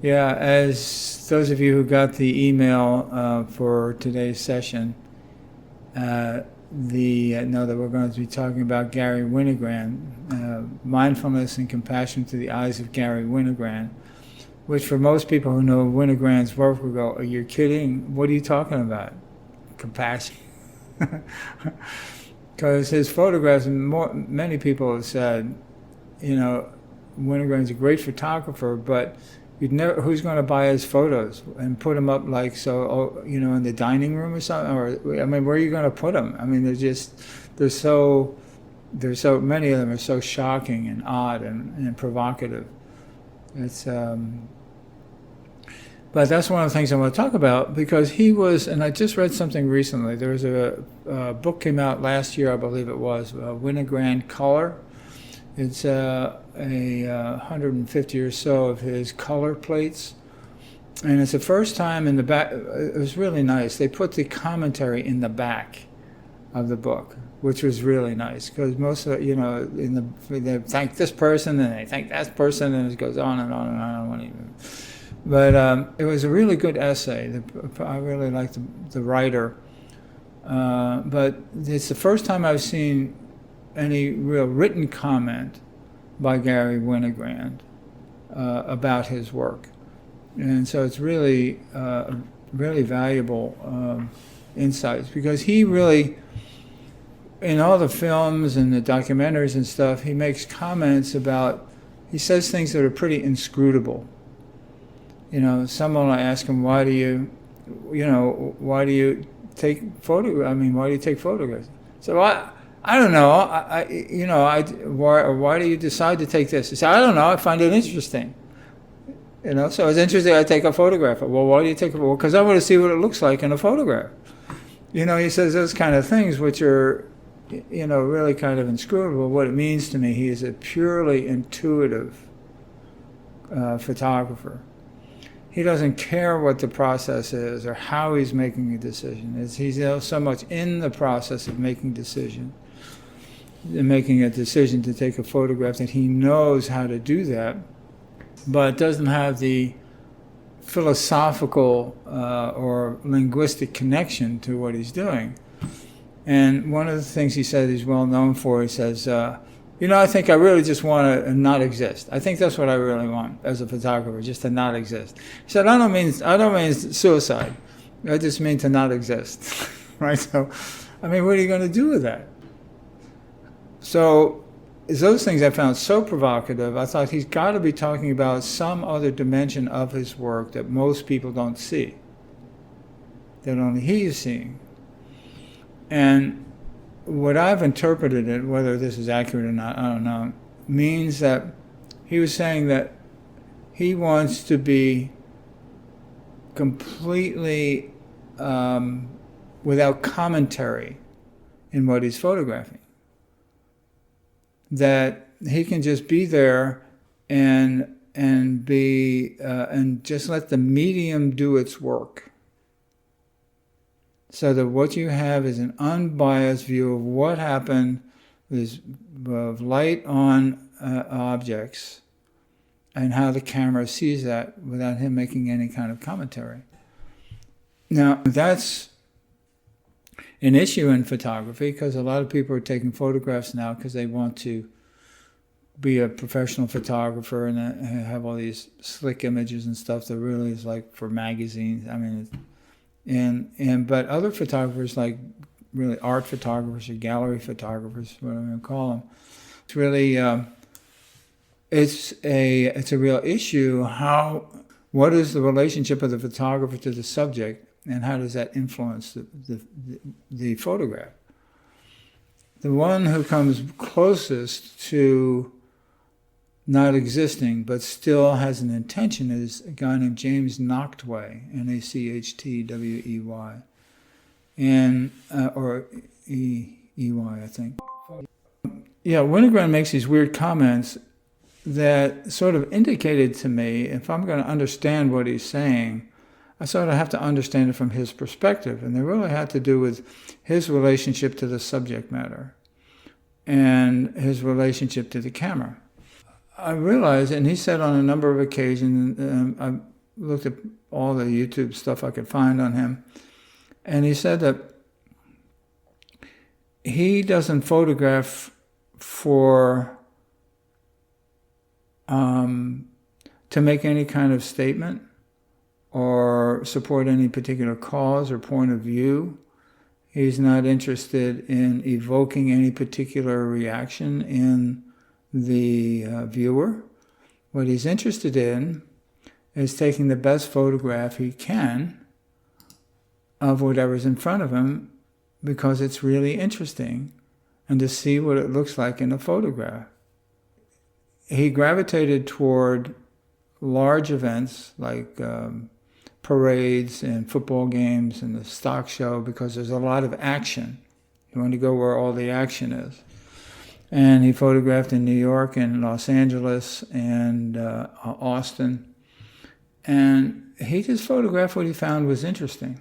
Yeah, as those of you who got the email for today's session, know that we're going to be talking about Garry Winogrand, mindfulness and compassion through the eyes of Garry Winogrand, which for most people who know Winogrand's work will go, "Are you kidding? What are you talking about? Compassion?" Because his photographs, many people have said, Winogrand's a great photographer, but you'd never. Who's going to buy his photos and put them up like so? In the dining room or something. Or I mean, where are you going to put them? I mean, they're so many of them are so shocking and odd and provocative. It's but that's one of the things I want to talk about because he was, and I just read something recently. There was a book came out last year, I believe it was, Winogrand Color. It's 150 or so of his color plates. And it's the first time in the back, it was really nice. They put the commentary in the back of the book, which was really nice because most of it, they thank this person and they thank that person and it goes on and on and on. I don't want to even. But it was a really good essay. I really liked the writer. But it's the first time I've seen any real written comment by Garry Winogrand about his work. And so it's really, really valuable insights because he really, in all the films and the documentaries and stuff, he makes comments he says things that are pretty inscrutable. Someone will ask him, why do you take photographs? So I don't know. Why do you decide to take this? He said, I don't know. I find it interesting. So it's interesting. I take a photograph. Well, why do you take a photograph? Because I want to see what it looks like in a photograph. He says those kind of things, which are, really kind of inscrutable. What it means to me, he is a purely intuitive photographer. He doesn't care what the process is or how he's making a decision. He's so much in the process of making a decision to take a photograph that he knows how to do that, but doesn't have the philosophical or linguistic connection to what he's doing. And one of the things he said he's well known for, he says, I think I really just want to not exist. I think that's what I really want as a photographer, just to not exist. He said, I don't mean suicide. I just mean to not exist, right? So, what are you going to do with that? So, those things I found so provocative. I thought he's got to be talking about some other dimension of his work that most people don't see, that only he is seeing. And what I've interpreted it, whether this is accurate or not, I don't know, means that he was saying that he wants to be completely without commentary in what he's photographing. That he can just be there and just let the medium do its work. So that what you have is an unbiased view of what happened with light on objects and how the camera sees that without him making any kind of commentary. Now, that's an issue in photography because a lot of people are taking photographs now because they want to be a professional photographer and have all these slick images and stuff that really is like for magazines. But other photographers, like really art photographers or gallery photographers, what I'm going to call them, it's really it's a real issue. What is the relationship of the photographer to the subject, and how does that influence the photograph? The one who comes closest to not existing, but still has an intention, is a guy named James Nachtwey, Nachtwey, and or E-Y, I think. Yeah, Winogrand makes these weird comments that sort of indicated to me, if I'm going to understand what he's saying, I sort of have to understand it from his perspective, and they really had to do with his relationship to the subject matter and his relationship to the camera. I realized, and he said on a number of occasions, I looked at all the YouTube stuff I could find on him, and he said that he doesn't photograph for to make any kind of statement or support any particular cause or point of view. He's not interested in evoking any particular reaction in the viewer. What he's interested in is taking the best photograph he can of whatever's in front of him, because it's really interesting, and to see what it looks like in a photograph. He gravitated toward large events like parades and football games and the stock show, because there's a lot of action. You want to go where all the action is. And he photographed in New York and Los Angeles and Austin. And he just photographed what he found was interesting.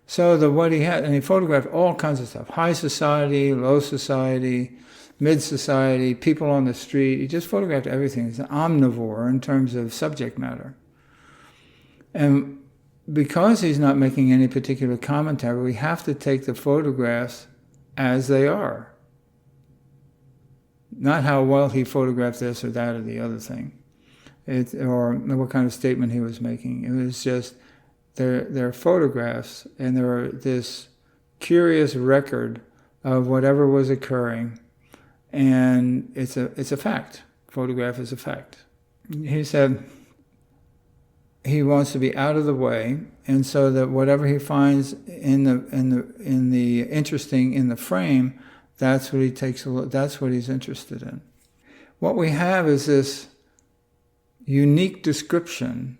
So what he had, and he photographed all kinds of stuff: high society, low society, mid-society, people on the street. He just photographed everything. He's an omnivore in terms of subject matter. And because he's not making any particular commentary, we have to take the photographs as they are. Not how well he photographed this or that or the other thing, or what kind of statement he was making. It was just, they're photographs, and they're this curious record of whatever was occurring, and it's a fact. Photograph is a fact. He said he wants to be out of the way, and so that whatever he finds in the interesting in the frame, that's what he takes a look. That's what he's interested in. What we have is this unique description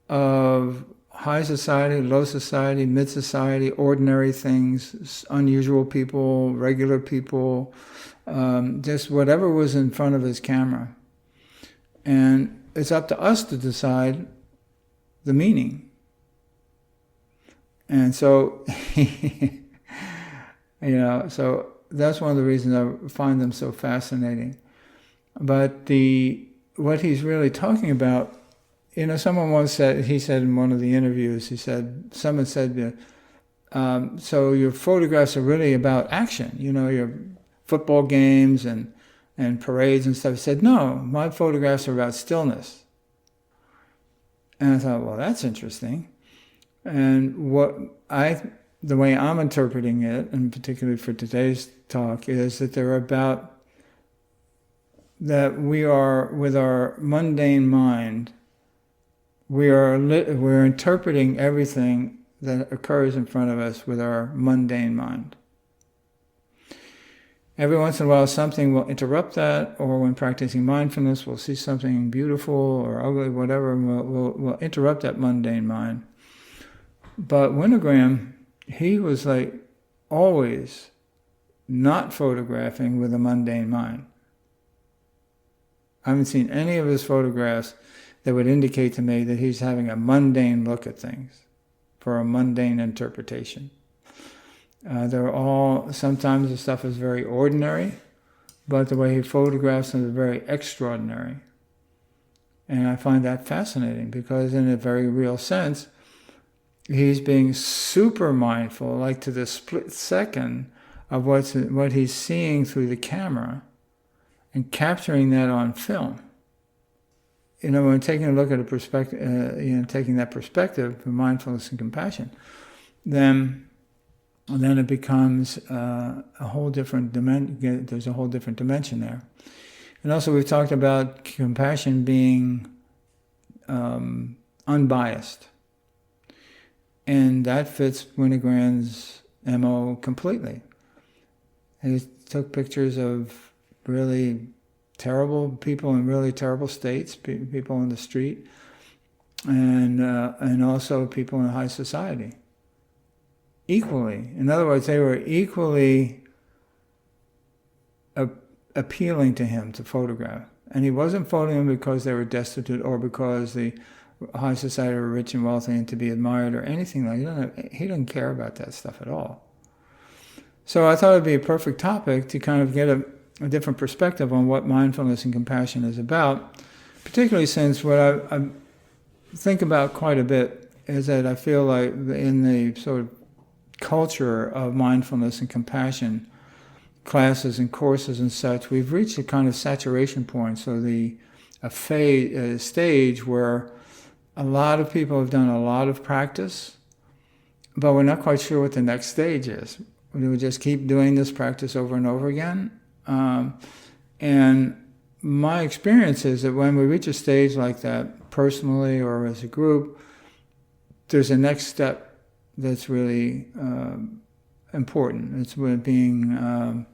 of high society, low society, mid-society, ordinary things, unusual people, regular people, just whatever was in front of his camera. And it's up to us to decide the meaning. And so, so that's one of the reasons I find them so fascinating. But what he's really talking about, someone once said, he said in one of the interviews, someone said, so your photographs are really about action, your football games and parades and stuff. He said, no, my photographs are about stillness. And I thought, well, that's interesting. And the way I'm interpreting it, and particularly for today's talk, is that they're about that we are, with our mundane mind, we're interpreting everything that occurs in front of us with our mundane mind. Every once in a while, something will interrupt that, or when practicing mindfulness, we'll see something beautiful or ugly, whatever, and we'll interrupt that mundane mind. But Winogrand, he was like always not photographing with a mundane mind. I haven't seen any of his photographs that would indicate to me that he's having a mundane look at things for a mundane interpretation. Sometimes the stuff is very ordinary, but the way he photographs them is very extraordinary. And I find that fascinating, because in a very real sense, he's being super mindful, like to the split second of what he's seeing through the camera, and capturing that on film. When taking a look at a perspective, taking that perspective for mindfulness and compassion, then it becomes a whole different dimension. There's a whole different dimension there. And also, we've talked about compassion being unbiased, and that fits Winogrand's MO completely. He took pictures of really terrible people in really terrible states, people in the street, and also people in high society. Equally. In other words, they were equally appealing to him to photograph. And he wasn't photographing because they were destitute or because the high society were rich and wealthy and to be admired or anything like that. He didn't care about that stuff at all. So I thought it'd be a perfect topic to kind of get a different perspective on what mindfulness and compassion is about, particularly since what I think about quite a bit is that I feel like in the sort of culture of mindfulness and compassion, classes and courses and such, we've reached a kind of saturation point, so a stage where a lot of people have done a lot of practice, but we're not quite sure what the next stage is. We would just keep doing this practice over and over again. And my experience is that when we reach a stage like that, personally or as a group, there's a next step that's really important. It's being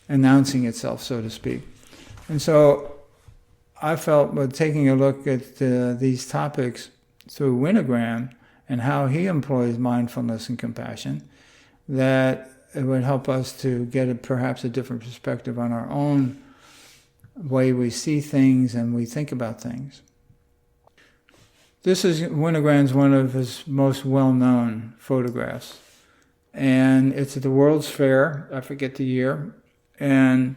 announcing itself, so to speak. And so I felt, by taking a look at these topics through Winogrand and how he employs mindfulness and compassion, that it would help us to get perhaps a different perspective on our own way we see things and we think about things. This is Winogrand's one of his most well-known photographs. And it's at the World's Fair, I forget the year, and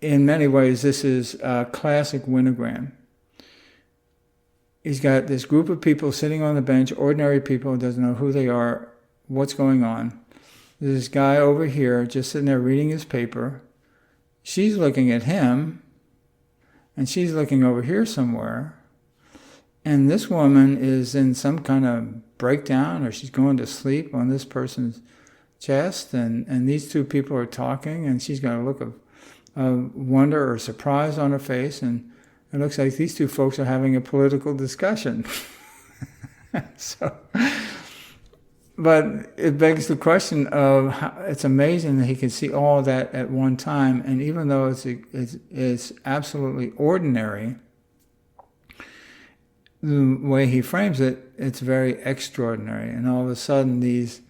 in many ways this is classic Winogrand. He's got this group of people sitting on the bench, ordinary people who doesn't know who they are, what's going on. There's this guy over here just sitting there reading his paper. She's looking at him, and she's looking over here somewhere. And this woman is in some kind of breakdown, or she's going to sleep on this person's chest, and these two people are talking, and she's got a look of wonder or surprise on her face, and it looks like these two folks are having a political discussion. But it begs the question of how it's amazing that he can see all of that at one time, and even though it's absolutely ordinary, the way he frames it, it's very extraordinary. And all of a sudden these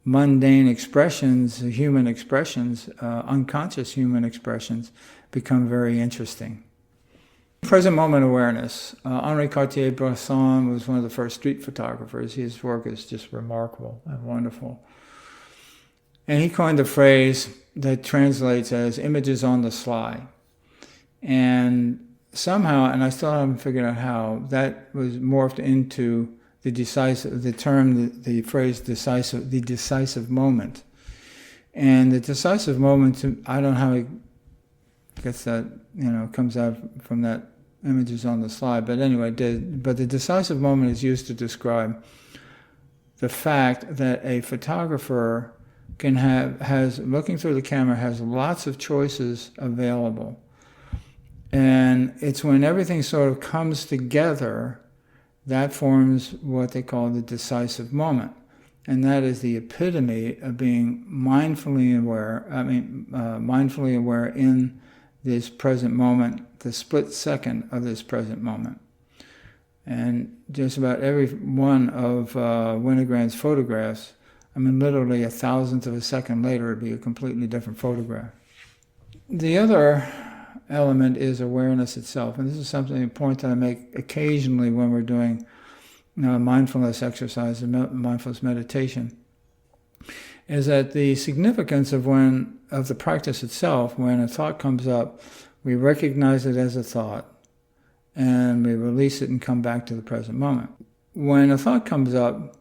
mundane expressions, human expressions, unconscious human expressions, become very interesting. Present moment awareness. Henri Cartier-Bresson was one of the first street photographers. His work is just remarkable and wonderful. And he coined a phrase that translates as images on the sly. And somehow, and I still haven't figured out how, that was morphed into the decisive moment. And the decisive moment, I don't know how he gets that, comes out from that images on the slide, but anyway, but the decisive moment is used to describe the fact that a photographer has looking through the camera, has lots of choices available. And it's when everything sort of comes together that forms what they call the decisive moment. And that is the epitome of being mindfully aware in this present moment, the split second of this present moment. And just about every one of Winogrand's photographs, literally a thousandth of a second later, it'd be a completely different photograph. The other element is awareness itself, and this is a point that I make occasionally when we're doing mindfulness exercise and mindfulness meditation, is that the significance of the practice itself, when a thought comes up, we recognize it as a thought, and we release it and come back to the present moment. When a thought comes up,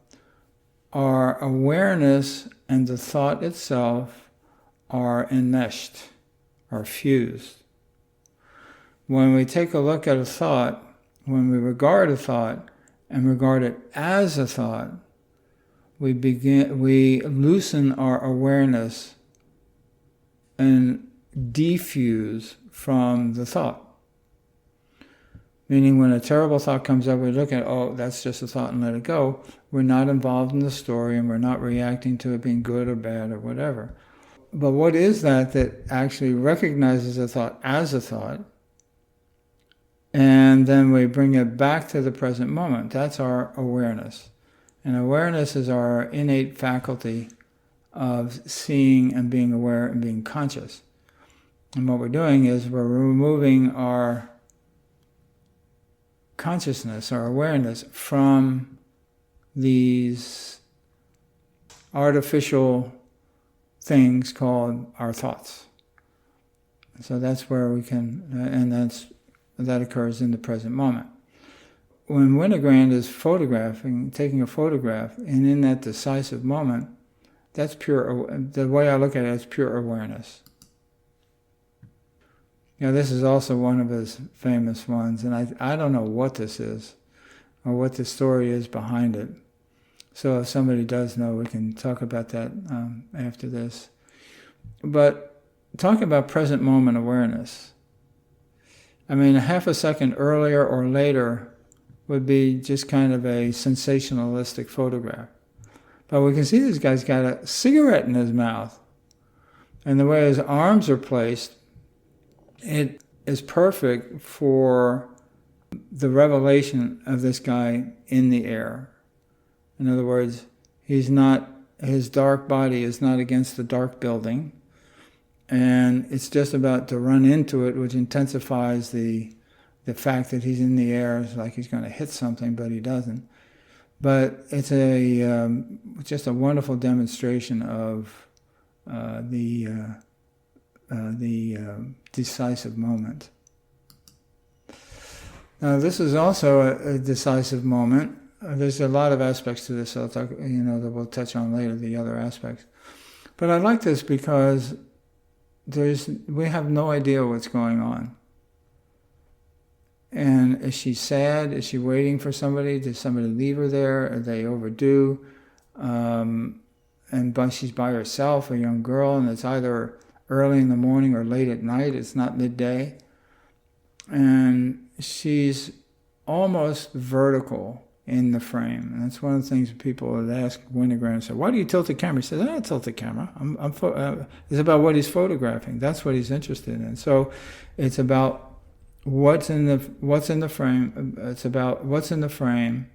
our awareness and the thought itself are enmeshed, are fused. When we take a look at a thought, when we regard a thought and regard it as a thought, we loosen our awareness and defuse from the thought. Meaning when a terrible thought comes up, we look at, that's just a thought, and let it go. We're not involved in the story, and we're not reacting to it being good or bad or whatever. But what is that actually recognizes a thought as a thought, and then we bring it back to the present moment? That's our awareness. And awareness is our innate faculty of seeing and being aware and being conscious. And what we're doing is we're removing our consciousness, our awareness, from these artificial things called our thoughts. So that's where we can, and that occurs in the present moment. When Winogrand is taking a photograph, and in that decisive moment, that's the way I look at it, it's pure awareness. This is also one of his famous ones, and I don't know what this is, or what the story is behind it. So if somebody does know, we can talk about that after this. But talk about present moment awareness. I mean, a half a second earlier or later would be just kind of a sensationalistic photograph. But we can see this guy's got a cigarette in his mouth. And the way his arms are placed, it is perfect for the revelation of this guy in the air. In other words, his dark body is not against the dark building, and it's just about to run into it, which intensifies the fact that he's in the air. It's like he's going to hit something, but he doesn't. But it's just a wonderful demonstration of the decisive moment. Now, this is also a decisive moment. There's a lot of aspects to this. I'll talk, that we'll touch on later, the other aspects. But I like this because we have no idea what's going on. And is she sad? Is she waiting for somebody? Did somebody leave her there? Are they overdue? She's by herself, a young girl, and it's either early in the morning or late at night. It's not midday. And she's almost vertical in the frame. And that's one of the things people would ask Winogrand, say, why do you tilt the camera? He says, I don't tilt the camera. It's about what he's photographing. That's what he's interested in. So it's about what's in the frame. It's about what's in the frame,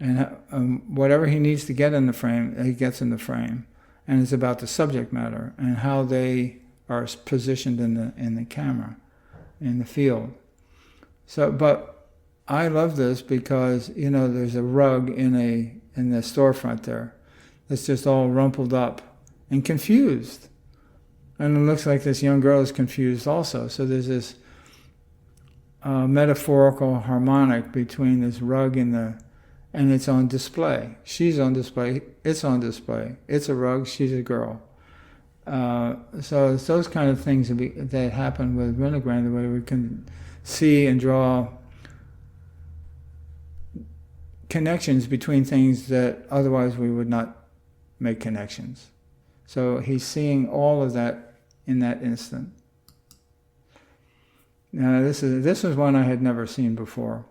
and whatever he needs to get in the frame, he gets in the frame. And it's about the subject matter and how they are positioned in the camera, in the field. So, but I love this because there's a rug in the storefront there that's just all rumpled up and confused, and it looks like this young girl is confused also. So there's this metaphorical harmonic between this rug and it's on display. She's on display. It's on display. It's a rug. She's a girl. So it's those kind of things that happen with Winogrand, the way we can see and draw connections between things that otherwise we would not make connections. So he's seeing all of that in that instant. Now this is one I had never seen before.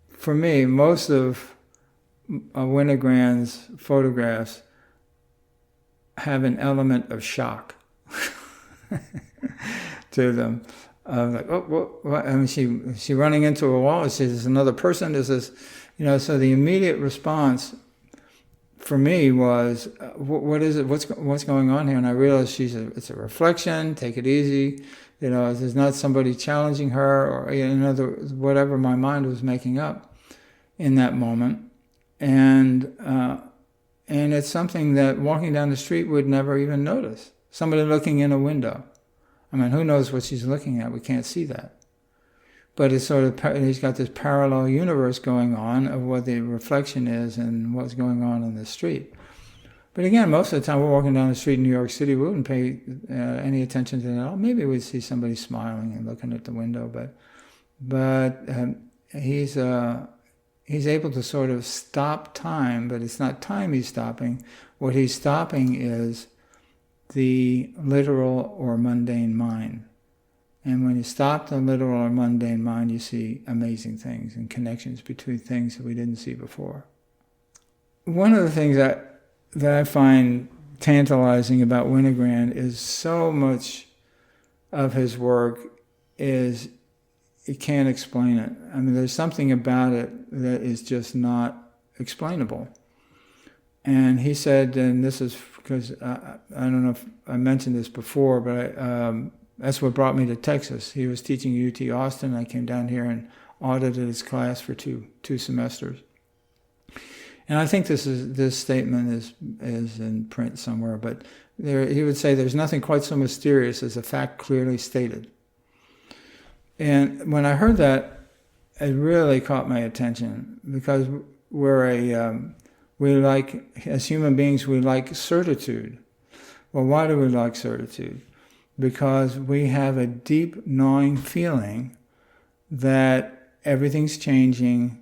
For me, most of Winogrand's photographs have an element of shock to them. Like, what? I mean, she running into a wall. She says, "There's another person." There's this, So the immediate response for me was, "What is it? What's going on here?" And I realized it's a reflection. Take it easy. There's not somebody challenging her, or whatever my mind was making up in that moment, and it's something that walking down the street would never even notice. Somebody looking in a window. I mean, who knows what she's looking at? We can't see that. But it's sort of, he's got this parallel universe going on of what the reflection is and what's going on in the street. But again, most of the time we're walking down the street in New York City, we wouldn't pay any attention to that at all. Maybe we'd see somebody smiling and looking at the window, but he's able to sort of stop time, but it's not time he's stopping. What he's stopping is the literal or mundane mind. And when you stop the literal or mundane mind, you see amazing things and connections between things that we didn't see before. One of the things that I find tantalizing about Winogrand is so much of his work is you can't explain it. I mean, there's something about it that is just not explainable. And he said, and this is because I don't know if I mentioned this before, but that's what brought me to Texas. He was teaching at UT Austin. I came down here and audited his class for two semesters. And I think this statement is in print somewhere, but he would say there's nothing quite so mysterious as a fact clearly stated. And when I heard that, it really caught my attention, because we like, as human beings, we like certitude. Well, why do we like certitude? Because we have a deep gnawing feeling that everything's changing,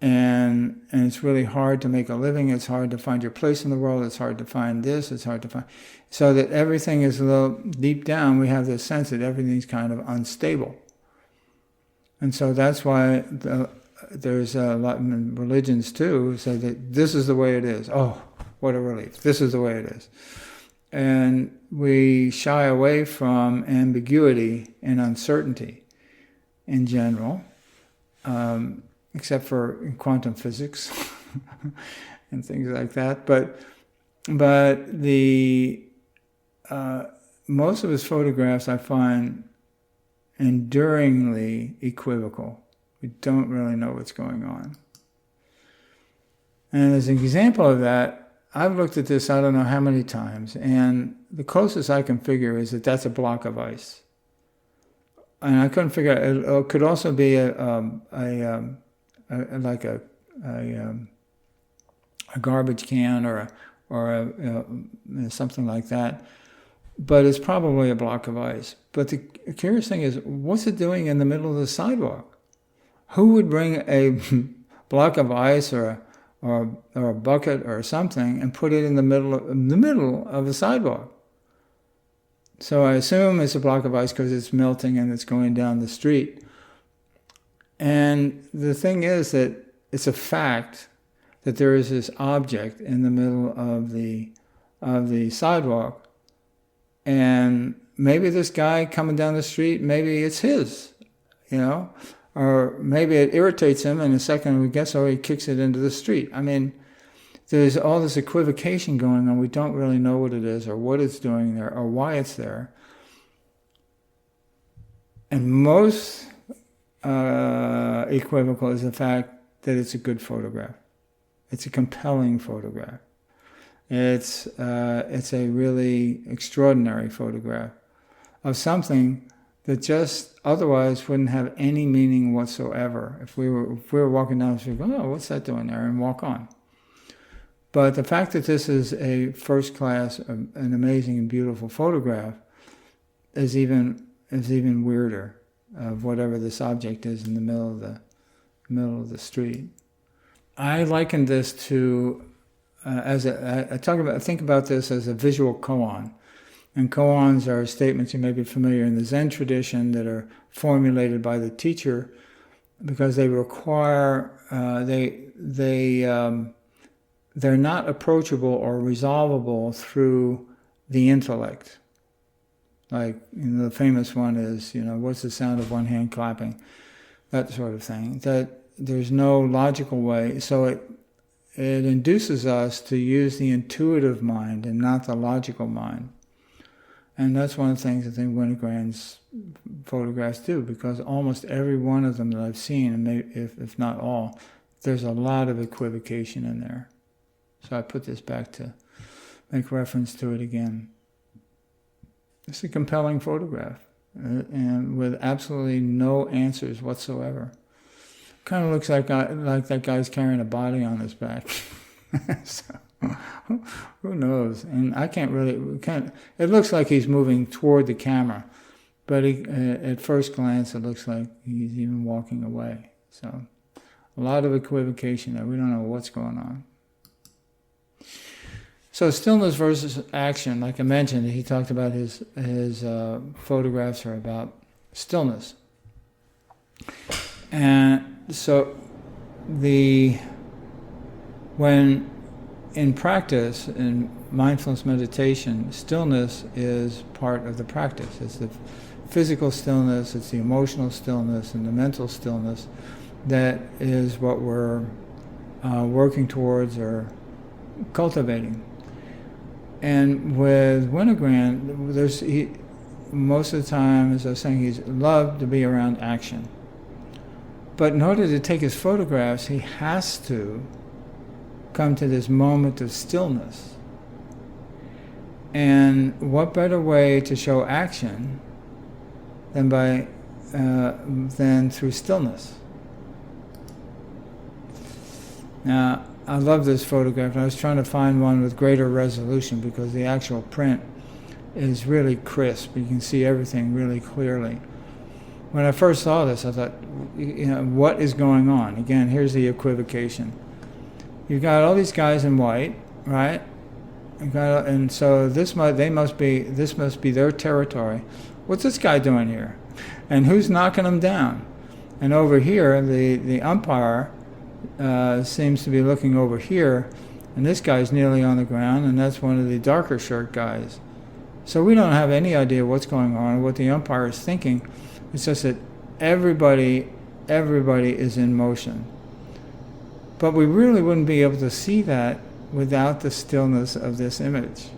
and it's really hard to make a living, it's hard to find your place in the world, it's hard to find this, it's hard to find... So that everything is a little... Deep down, we have this sense that everything's kind of unstable. And so that's why there's a lot in religions too, who say that this is the way it is. Oh, what a relief. This is the way it is. And we shy away from ambiguity and uncertainty in general, except for in quantum physics and things like that. But the most of his photographs I find enduringly equivocal. We don't really know what's going on. And as an example of that, I've looked at this I don't know how many times, and the closest I can figure is that that's a block of ice. And I couldn't figure out, it could also be a garbage can or something like that. But it's probably a block of ice. But the curious thing is, what's it doing in the middle of the sidewalk? Who would bring a block of ice or a bucket or something and put it in the middle of the sidewalk? So I assume it's a block of ice because it's melting and it's going down the street. And the thing is that it's a fact that there is this object in the middle of the sidewalk. And maybe this guy coming down the street, maybe it's his, or maybe it irritates him, and a second we guess, he kicks it into the street. I mean, there's all this equivocation going on. We don't really know what it is, or what it's doing there, or why it's there. And most equivocal is the fact that it's a good photograph. It's a compelling photograph. It's a really extraordinary photograph of something that just otherwise wouldn't have any meaning whatsoever. If we were walking down the street, oh, what's that doing there, and walk on. But the fact that this is a first class, an amazing and beautiful photograph, is even weirder, of whatever this object is in the middle of the street. I liken this to. Think about this as a visual koan. And koans are statements, you may be familiar in the Zen tradition, that are formulated by the teacher because they require, they're not approachable or resolvable through the intellect. Like, the famous one is, what's the sound of one hand clapping? That sort of thing. That there's no logical way. So it induces us to use the intuitive mind and not the logical mind. And that's one of the things I think Winogrand's photographs do, because almost every one of them that I've seen, and maybe if not all, there's a lot of equivocation in there. So I put this back to make reference to it again. It's a compelling photograph, and with absolutely no answers whatsoever. Kind of looks like that guy's carrying a body on his back. So, who knows? And I can't really... It looks like he's moving toward the camera, but at first glance it looks like he's even walking away. So a lot of equivocation there. We don't know what's going on. So stillness versus action, like I mentioned, he talked about his photographs are about stillness. And so when in practice, in mindfulness meditation, stillness is part of the practice. It's the physical stillness, it's the emotional stillness, and the mental stillness that is what we're working towards or cultivating. And with Winogrand, most of the time, as I was saying, he's loved to be around action. But in order to take his photographs, he has to come to this moment of stillness. And what better way to show action than through stillness? Now, I love this photograph, and I was trying to find one with greater resolution because the actual print is really crisp. You can see everything really clearly. When I first saw this, I thought, what is going on? Again, here's the equivocation. You've got all these guys in white, right? And so this must be their territory. What's this guy doing here? And who's knocking him down? And over here, the umpire seems to be looking over here, and this guy's nearly on the ground, and that's one of the darker shirt guys. So we don't have any idea what's going on or what the umpire is thinking. It's just that everybody is in motion. But we really wouldn't be able to see that without the stillness of this image.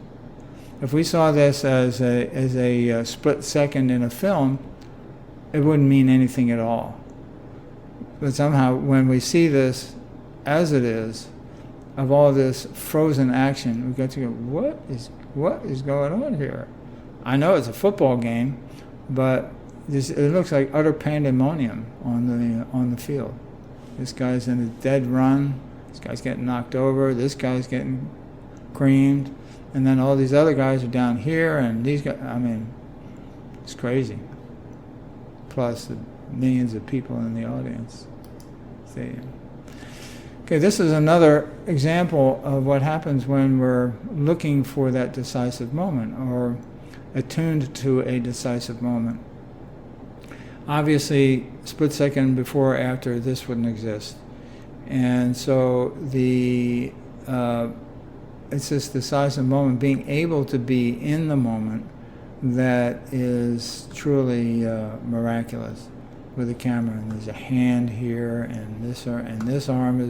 If we saw this as a split second in a film, it wouldn't mean anything at all. But somehow, when we see this as it is, of all this frozen action, we got to go, what is going on here? I know it's a football game, but it looks like utter pandemonium on the field. This guy's in a dead run. This guy's getting knocked over. This guy's getting creamed, and then all these other guys are down here, and these guys. I mean, it's crazy. Plus the millions of people in the audience. Okay, this is another example of what happens when we're looking for that decisive moment or attuned to a decisive moment. Obviously, split second before or after, this wouldn't exist. And so it's this decisive moment, being able to be in the moment, that is truly miraculous with the camera. And there's a hand here, and this arm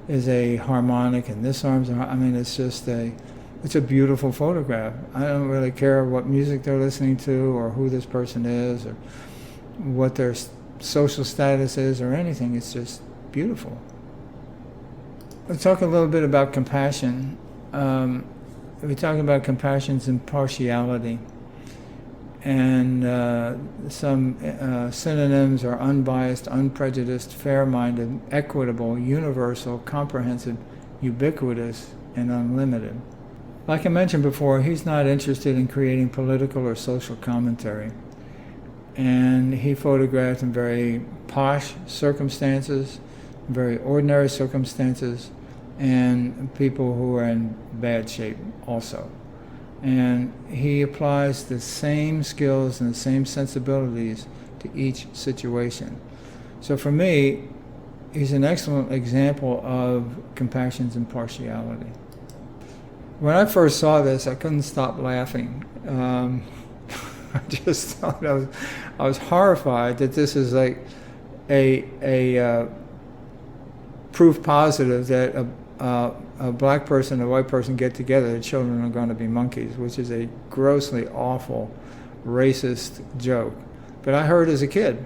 is a harmonic, and this arm's it's just it's a beautiful photograph. I don't really care what music they're listening to or who this person is or what their social status is or anything. It's just beautiful. Let's talk a little bit about compassion. We're talking about compassion's impartiality. And some synonyms are unbiased, unprejudiced, fair-minded, equitable, universal, comprehensive, ubiquitous, and unlimited. Like I mentioned before, he's not interested in creating political or social commentary. And he photographed in very posh circumstances, very ordinary circumstances, and people who are in bad shape also. And he applies the same skills and the same sensibilities to each situation. So for me, he's an excellent example of compassion's impartiality. When I first saw this, I couldn't stop laughing. I just thought I was horrified that this is like a proof positive that a black person and a white person get together, the children are going to be monkeys, which is a grossly awful, racist joke. But I heard as a kid,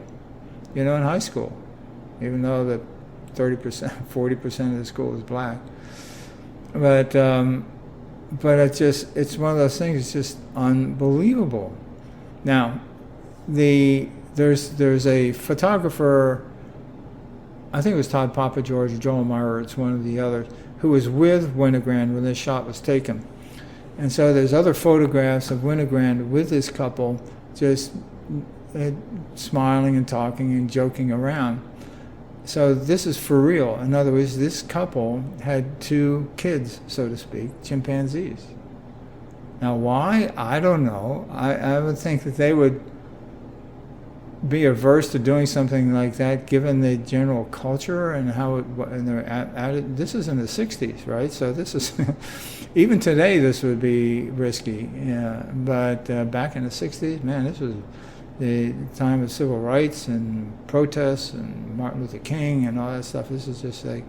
in high school, even though the 30%, 40% of the school is black. But it's one of those things. It's just unbelievable. Now, there's a photographer. I think it was Todd Papageorge or Joel Meyer, it's one of the others, who was with Winogrand when this shot was taken. And so there's other photographs of Winogrand with this couple just smiling and talking and joking around. So this is for real. In other words, this couple had 2 kids, so to speak, chimpanzees. Now why? I don't know. I would think that they would be averse to doing something like that, given the general culture and how and their attitude. This is in the 60s, right? So this is even today this would be risky. Yeah, but back in the 60s, man, this was the time of civil rights and protests and Martin Luther King and all that stuff. This is just like,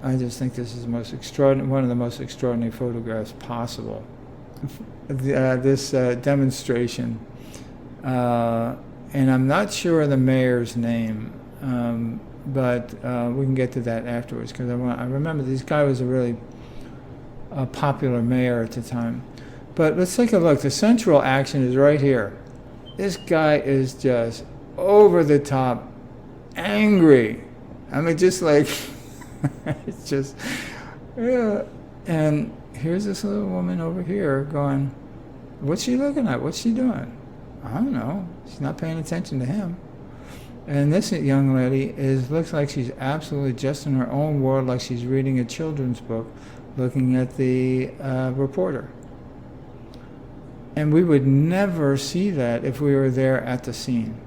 I just think this is the most extraordinary, one of the most extraordinary photographs possible. This demonstration. And I'm not sure of the mayor's name. but we can get to that afterwards, because I remember this guy was a really popular mayor at the time. But let's take a look. The central action is right here. This guy is just over the top angry. I mean, just like, it's just, yeah. And here's this little woman over here going, what's she looking at? What's she doing? I don't know. She's not paying attention to him. And this young lady looks like she's absolutely just in her own world, like she's reading a children's book, looking at the reporter. And we would never see that if we were there at the scene.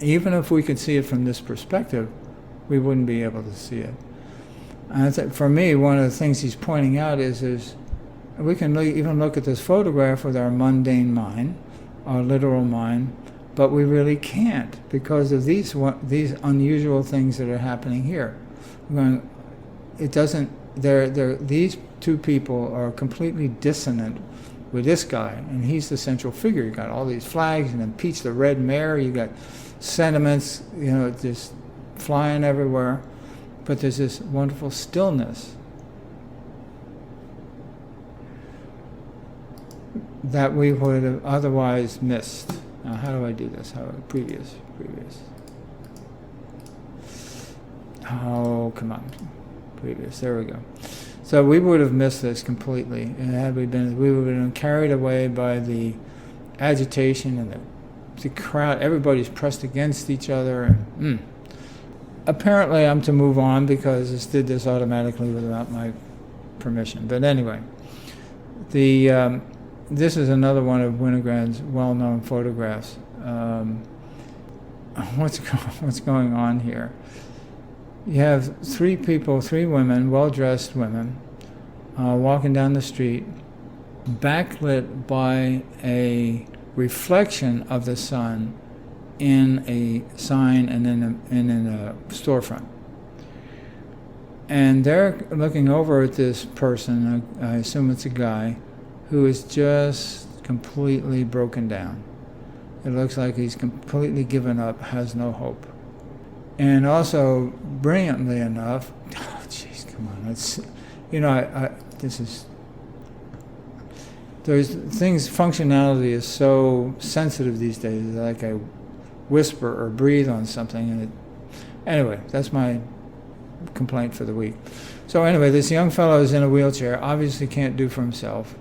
Even if we could see it from this perspective, we wouldn't be able to see it. And for me, one of the things he's pointing out is we can even look at this photograph with our mundane mind, our literal mind, but we really can't, because of these unusual things that are happening here. These two people are completely dissonant with this guy, and he's the central figure. You got all these flags, and impeach the red mayor. You got sentiments, just flying everywhere. But there's this wonderful stillness that we would have otherwise missed. Now, how do I do this? Previous. Oh, come on. Previous. There we go. So we would have missed this completely. And had we would have been carried away by the agitation and the crowd. Everybody's pressed against each other. Apparently, I'm to move on because this did this automatically without my permission. But anyway, this is another one of Winogrand's well-known photographs. What's going on here? You have three women, well-dressed women, walking down the street, backlit by a reflection of the sun in a sign and in a storefront. And they're looking over at this person, I assume it's a guy, who is just completely broken down. It looks like he's completely given up, has no hope. And also, brilliantly enough, oh jeez, come on, functionality is so sensitive these days, like I whisper or breathe on something, anyway, that's my complaint for the week. So anyway, this young fellow is in a wheelchair, obviously can't do for himself,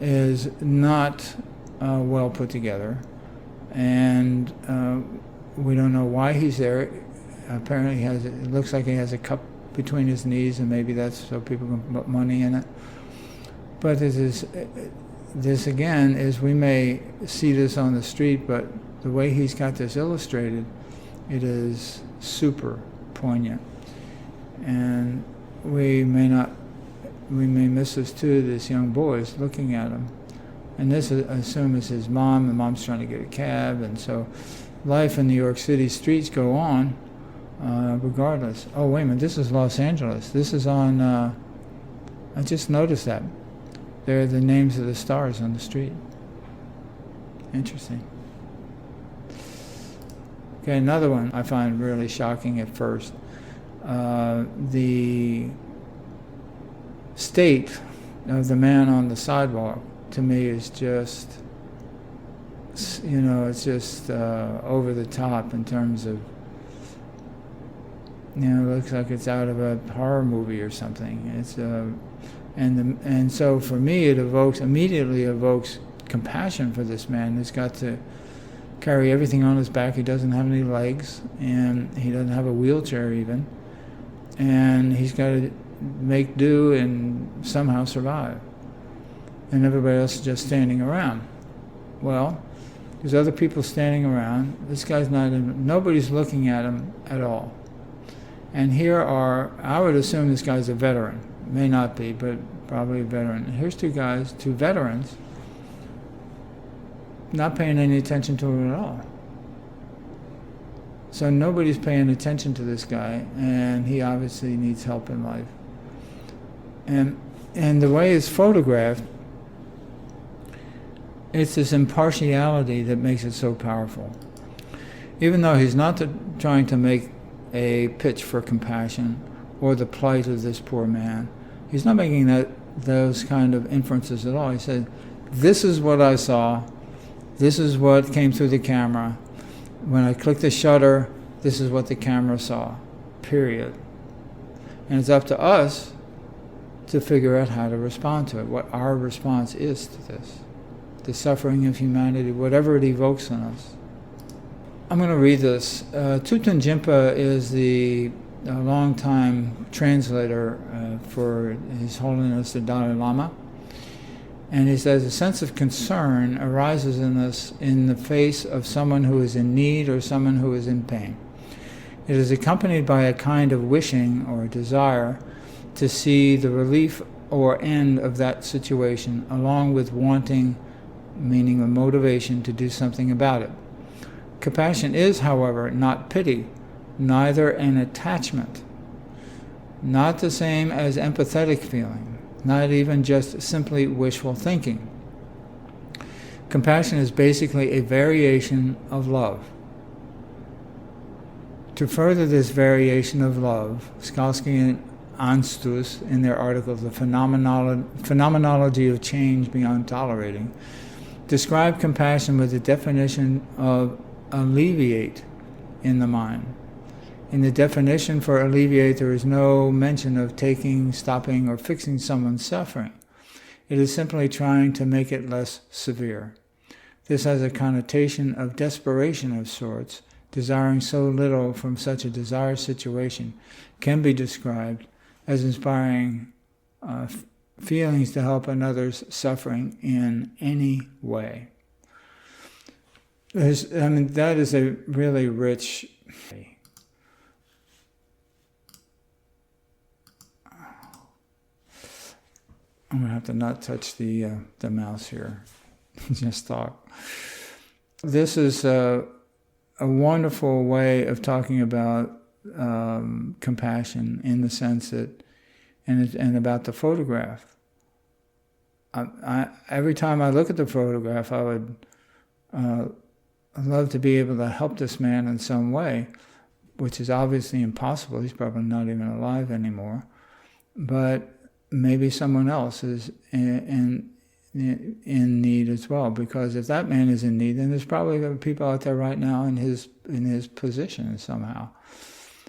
is not well put together, and we don't know why he's there. Apparently it looks like he has a cup between his knees, and maybe that's so people can put money in it. But this again is, we may see this on the street, but the way he's got this illustrated, it is super poignant. And we may miss this too. This young boy is looking at him, and this, I assume, is his mom. The mom's trying to get a cab, and so life in New York City streets go on regardless. Oh, wait a minute, this is Los Angeles. This is on, I just noticed that. They're the names of the stars on the street. Interesting. Okay, another one I find really shocking at first. The state of the man on the sidewalk, to me, is just, it's just over the top in terms of, it looks like it's out of a horror movie or something. It's and so for me, it immediately evokes compassion for this man who's got to carry everything on his back. He doesn't have any legs, and he doesn't have a wheelchair even, and he's got to make do and somehow survive. And everybody else is just standing around. Well, there's other people standing around. This guy's nobody's looking at him at all. And I would assume this guy's a veteran. May not be, but probably a veteran. And here's two veterans, not paying any attention to him at all. So nobody's paying attention to this guy, and he obviously needs help in life. And the way it's photographed, it's this impartiality that makes it so powerful. Even though he's not trying to make a pitch for compassion or the plight of this poor man, he's not making those kind of inferences at all. He said, this is what I saw, this is what came through the camera. When I clicked the shutter, this is what the camera saw, period. And it's up to us to figure out how to respond to it, what our response is to this, the suffering of humanity, whatever it evokes in us. I'm going to read this. Thupten Jinpa is the long-time translator for His Holiness the Dalai Lama. And he says, a sense of concern arises in us in the face of someone who is in need or someone who is in pain. It is accompanied by a kind of wishing or desire to see the relief or end of that situation, along with wanting, meaning a motivation to do something about it. Compassion is, however, not pity, neither an attachment, not the same as empathetic feeling, not even just simply wishful thinking. Compassion is basically a variation of love. To further this variation of love, Skalski and Anstus, in their article The Phenomenology of Change Beyond Tolerating, describe compassion with the definition of alleviate in the mind. In the definition for alleviate, there is no mention of taking, stopping, or fixing someone's suffering. It is simply trying to make it less severe. This has a connotation of desperation of sorts. Desiring so little from such a desired situation can be described as inspiring feelings to help another's suffering in any way. That is a really rich. I'm going to have to not touch the mouse here. Just talk. This is a wonderful way of talking about compassion in the sense that, and about the photograph. Every time I look at the photograph, I would love to be able to help this man in some way, which is obviously impossible. He's probably not even alive anymore. But maybe someone else is in need as well, because if that man is in need, then there's probably people out there right now in his position somehow.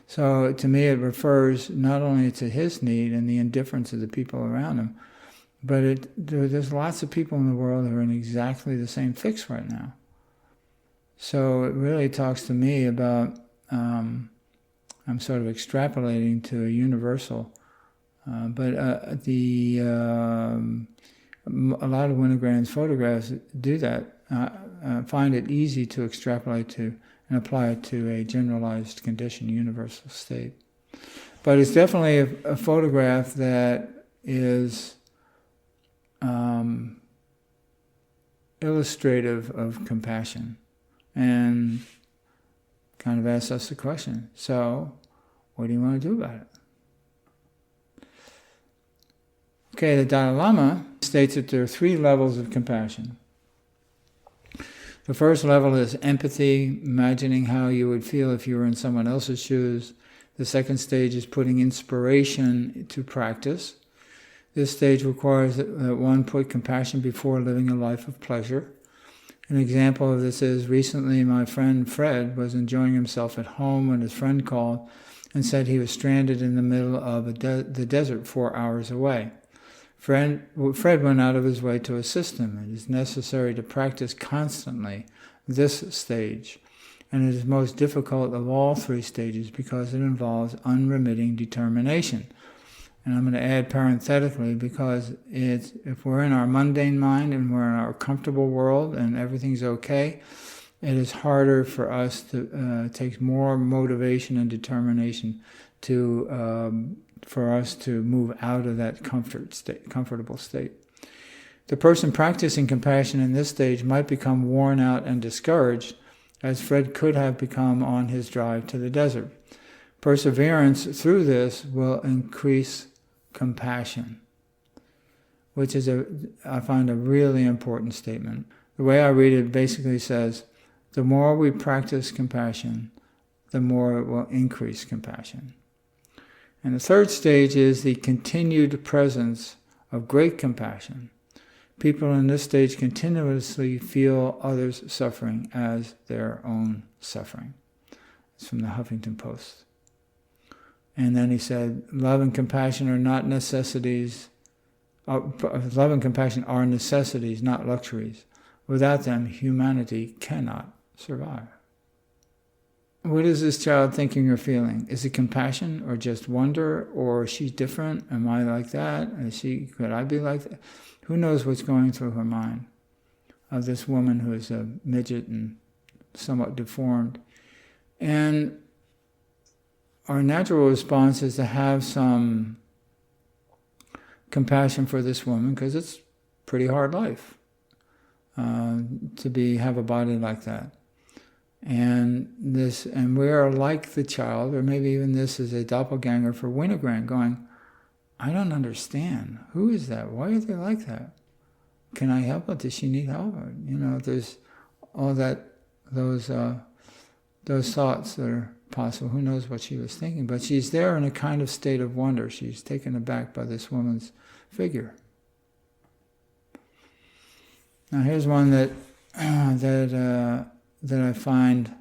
So to me, it refers not only to his need and the indifference of the people around him, but there's lots of people in the world who are in exactly the same fix right now. So it really talks to me about, I'm sort of extrapolating to a universal. But a lot of Winogrand's photographs do that. Find it easy to extrapolate to and apply it to a generalized condition, universal state. But it's definitely a photograph that is illustrative of compassion and kind of asks us the question, so what do you want to do about it? Okay, the Dalai Lama states that there are 3 levels of compassion. The first level is empathy, imagining how you would feel if you were in someone else's shoes. The second stage is putting inspiration to practice. This stage requires that one put compassion before living a life of pleasure. An example of this is, recently my friend Fred was enjoying himself at home when his friend called and said he was stranded in the middle of the desert 4 hours away. Fred went out of his way to assist him. It is necessary to practice constantly this stage, and it is most difficult of all 3 stages because it involves unremitting determination. And I'm going to add parenthetically, because if we're in our mundane mind and we're in our comfortable world and everything's okay, it is harder for us to take more motivation and determination for us to move out of that comfortable state. The person practicing compassion in this stage might become worn out and discouraged, as Fred could have become on his drive to the desert. Perseverance through this will increase compassion, which is I find a really important statement. The way I read it basically says, The more we practice compassion, the more it will increase compassion. And the third stage is the continued presence of great compassion. People in this stage continuously feel others' suffering as their own suffering. It's from the Huffington Post. And then he said, love and compassion are not necessities. Love and compassion are necessities, not luxuries. Without them, humanity cannot survive. What is this child thinking or feeling? Is it compassion or just wonder? Or is she different? Am I like that? Could I be like that? Who knows what's going through her mind of this woman who is a midget and somewhat deformed. And our natural response is to have some compassion for this woman, because it's a pretty hard life to have a body like that. And we are like the child, or maybe even this is a doppelganger for Winogrand, going, I don't understand. Who is that? Why are they like that? Can I help it? Does she need help? There's all those thoughts that are possible. Who knows what she was thinking? But she's there in a kind of state of wonder. She's taken aback by this woman's figure. Now here's one that I find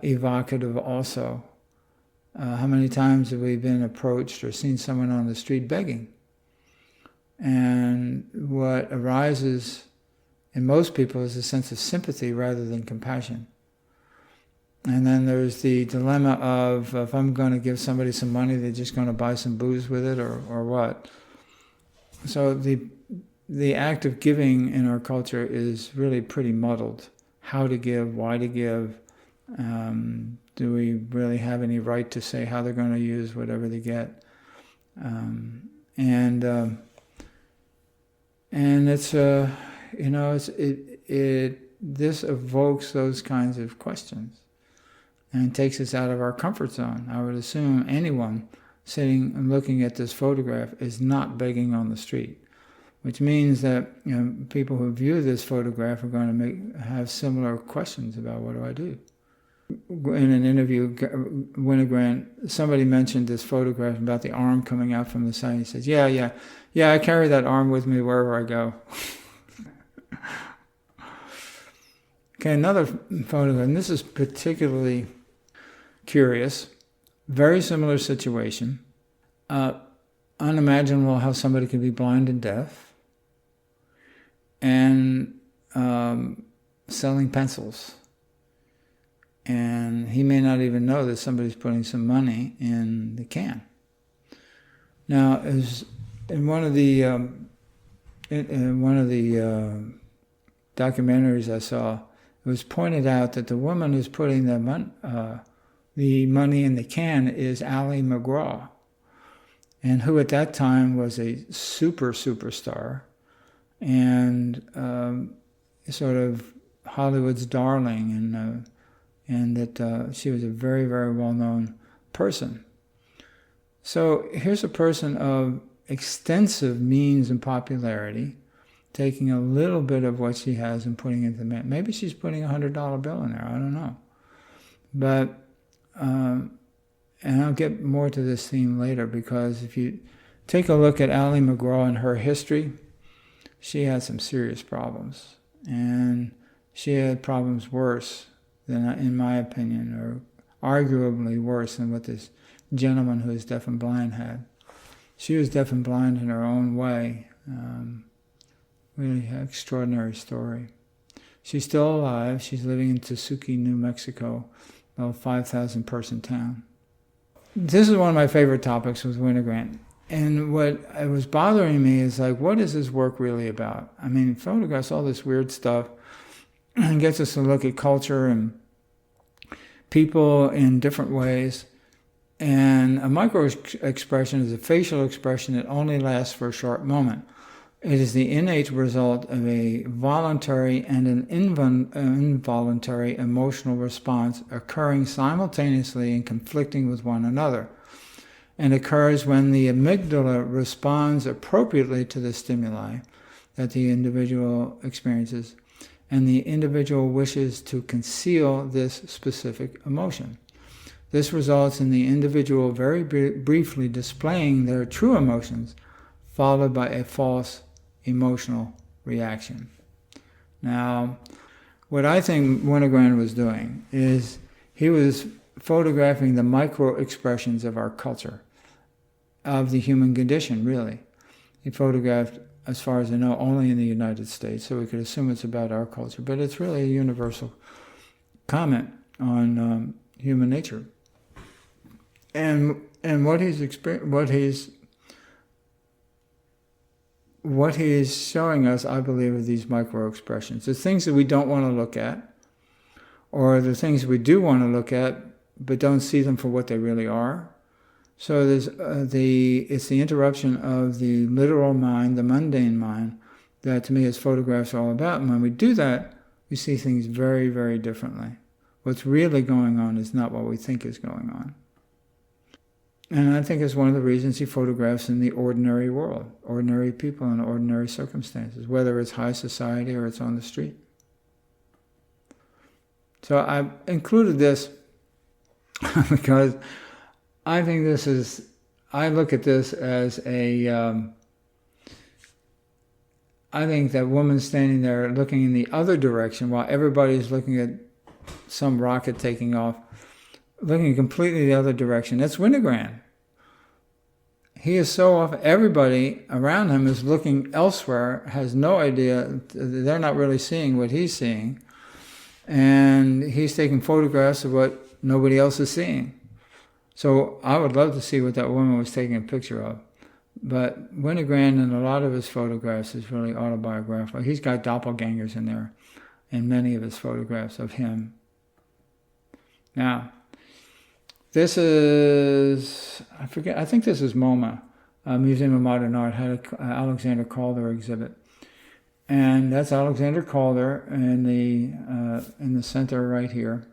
evocative also. How many times have we been approached or seen someone on the street begging? And what arises in most people is a sense of sympathy rather than compassion. And then there's the dilemma of, if I'm going to give somebody some money, they're just going to buy some booze with it, or what? So the act of giving in our culture is really pretty muddled. How to give, why to give, do we really have any right to say how they're going to use whatever they get? And it's this evokes those kinds of questions and takes us out of our comfort zone. I would assume anyone sitting and looking at this photograph is not begging on the street, which means that people who view this photograph are going to have similar questions about, what do I do? In an interview, Winogrand, somebody mentioned this photograph about the arm coming out from the side. He says, yeah, I carry that arm with me wherever I go. Okay, another photograph, and this is particularly curious. Very similar situation. Unimaginable how somebody could be blind and deaf and selling pencils. And he may not even know that somebody's putting some money in the can. Now, as in one of the documentaries I saw, it was pointed out that the woman who's putting the money in the can is Ali McGraw, and who at that time was a superstar, and sort of Hollywood's darling, and that she was a very, very well-known person. So here's a person of extensive means and popularity, taking a little bit of what she has and putting it into the man. Maybe she's putting a $100 bill in there, I don't know. But, and I'll get more to this theme later, because if you take a look at Ali McGraw and her history, she had some serious problems. And she had problems worse than, in my opinion, or arguably worse than what this gentleman who is deaf and blind had. She was deaf and blind in her own way. Really extraordinary story. She's still alive. She's living in Tusuki, New Mexico, a 5,000 person town. This is one of my favorite topics with Winogrand. And what was bothering me is, like, what is his work really about? I mean, he photographs all this weird stuff and gets us to look at culture and people in different ways. And a micro-expression is a facial expression that only lasts for a short moment. It is the innate result of a voluntary and an involuntary emotional response occurring simultaneously and conflicting with one another, and occurs when the amygdala responds appropriately to the stimuli that the individual experiences, and the individual wishes to conceal this specific emotion. This results in the individual very briefly displaying their true emotions, followed by a false emotional reaction. Now, what I think Winogrand was doing is he was photographing the micro-expressions of our culture, of the human condition, really. He photographed, as far as I know, only in the United States, so we could assume it's about our culture, but it's really a universal comment on human nature. And what he's showing us, I believe, are these micro-expressions. The things that we don't want to look at, or the things we do want to look at, but don't see them for what they really are. So there's it's the interruption of the literal mind, the mundane mind, that to me is photographs all about. And when we do that, we see things very, very differently. What's really going on is not what we think is going on. And I think it's one of the reasons he photographs in the ordinary world, ordinary people in ordinary circumstances, whether it's high society or it's on the street. So I included this because I think I look at this as I think that woman standing there looking in the other direction while everybody's looking at some rocket taking off, looking completely the other direction. That's Winogrand. He is so off. Everybody around him is looking elsewhere, has no idea. They're not really seeing what he's seeing. And he's taking photographs of what nobody else is seeing. So I would love to see what that woman was taking a picture of. But Winogrand, in a lot of his photographs, is really autobiographical. He's got doppelgangers in there in many of his photographs of him. Now, this is, I think this is MoMA, Museum of Modern Art, had an Alexander Calder exhibit. And that's Alexander Calder in the center right here.